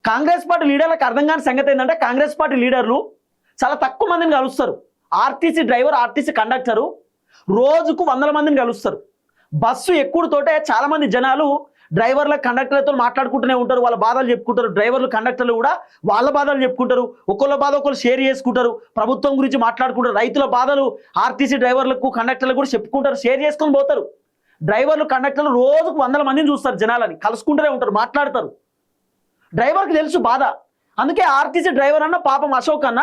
Congress party లీడర్లకు అర్థం కాని సంగతి ఏంటంటే కాంగ్రెస్ పార్టీ లీడర్లు చాలా తక్కువ మందిని కలుస్తారు. ఆర్టీసీ డ్రైవర్, ఆర్టీసీ కండక్టరు రోజుకు 100 మందిని కలుస్తారు. బస్సు ఎక్కుడుతోటే చాలా మంది జనాలు డ్రైవర్ల కండక్టర్లతో మాట్లాడుకుంటూనే ఉంటారు, వాళ్ళ బాధలు చెప్పుకుంటారు. డ్రైవర్లు కండక్టర్లు కూడా వాళ్ళ బాధలు చెప్పుకుంటారు, ఒకళ్ళ బాధ ఒకళ్ళు షేర్ చేసుకుంటారు, ప్రభుత్వం గురించి మాట్లాడుకుంటారు. రైతుల బాధలు ఆర్టీసీ డ్రైవర్లకు కండక్టర్లకు కూడా చెప్పుకుంటారు, షేర్ చేసుకొని పోతారు. డ్రైవర్లు కండక్టర్లు రోజుకు 100 మందిని చూస్తారు, జనాలని కలుసుకుంటూనే ఉంటారు, మాట్లాడతారు. డ్రైవర్కి తెలుసు బాధ. అందుకే ఆర్టీసీ డ్రైవర్ అన్న పాపం అశోక్ అన్న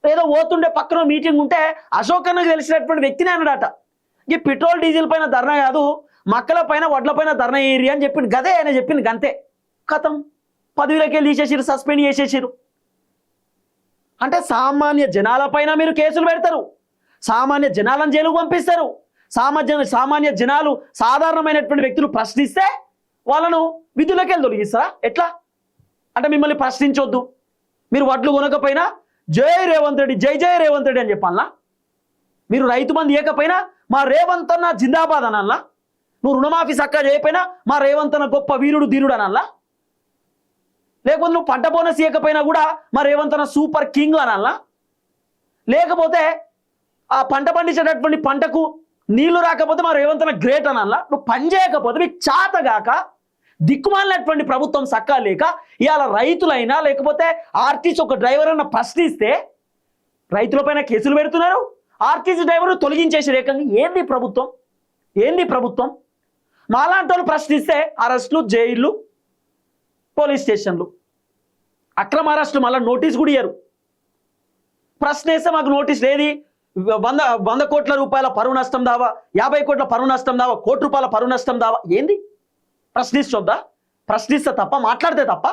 ఏదో పోతుండే పక్కన మీటింగ్ ఉంటే అశోక్ అన్నకు తెలిసినటువంటి వ్యక్తినే అన్నాడట, ఈ పెట్రోల్ డీజిల్ పైన ధర్నా కాదు, మక్కల పైన వడ్ల పైన ధర్నా ఏరి అని చెప్పింది. గదే ఆయన చెప్పింది, గంతే కథం. పదవిలోకి తీసేసిరు, సస్పెండ్ చేసేసిరు. అంటే సామాన్య జనాల పైన మీరు కేసులు పెడతారు, సామాన్య జనాలను జైలుకు పంపిస్తారు. సామాన్య జనాలు సాధారణమైనటువంటి వ్యక్తులు ప్రశ్నిస్తే వాళ్ళను విధులకి తొలగిస్తారా? ఎట్లా అంటే మిమ్మల్ని ప్రశ్నించొద్దు, మీరు వడ్లు కొనకపోయినా జై రేవంత్ రెడ్డి, జై జై రేవంత్ రెడ్డి అని చెప్పాలా? మీరు రైతు బంధు ఇవ్వకపోయినా మా రేవంత్ అన్న జిందాబాద్ అనాలా? నువ్వు రుణమాఫీ సక్కా చేయకపోయినా మా రేవంత్ అన్న గొప్ప వీరుడు ధీరుడు అనాలా? లేకపోతే నువ్వు పంట బోనస్ ఇవ్వకపోయినా కూడా మా రేవంత్ అన్న సూపర్ కింగ్ అనాలా? లేకపోతే ఆ పంట పండించేటటువంటి పంటకు నీళ్లు రాకపోతే మా రేవంత్ అన్న గ్రేట్ అనాలా? నువ్వు పని చేయకపోతే మీకు చాతగాక దిక్కుమాలినటువంటి ప్రభుత్వం సక్కా లేక ఇవాళ రైతులైనా లేకపోతే ఆర్టీసీ ఒక డ్రైవర్ అన్న ప్రశ్నిస్తే రైతులపైన కేసులు పెడుతున్నారు, ఆర్టీసీ డ్రైవర్ తొలగించేసి ఏకంగా. ఏంది ప్రభుత్వం, ఏంది ప్రభుత్వం? మాలాంటి వాళ్ళు ప్రశ్నిస్తే అరెస్టులు, జైళ్ళు, పోలీస్ స్టేషన్లు, అక్రమ అరెస్టులు, మళ్ళీ నోటీస్ కూడా ఇయ్యరు. ప్రశ్నిస్తే మాకు నోటీస్ లేది, 100 కోట్ల రూపాయల పరువు నష్టం దావా, 50 కోట్ల పరువు నష్టం దావా, ₹1 కోటి పరువు నష్టం దావా. ఏంది? ప్రశ్నించొద్దా? ప్రశ్నిస్తే తప్ప, మాట్లాడితే తప్ప?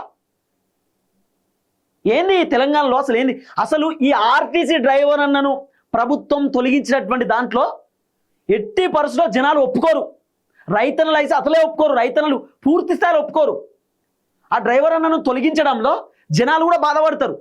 ఏంది తెలంగాణలో అసలు ఏంది? అసలు ఈ ఆర్టీసీ డ్రైవర్ అన్నను ప్రభుత్వం తొలగించినటువంటి దాంట్లో ఎట్టి పరిస్థితిలో జనాలు ఒప్పుకోరు. రైతన్నలు అయితే అసలే ఒప్పుకోరు, రైతన్నలు పూర్తి స్థాయిలో ఒప్పుకోరు. ఆ డ్రైవర్ అన్నను తొలగించడంలో జనాలు కూడా బాధపడతారు.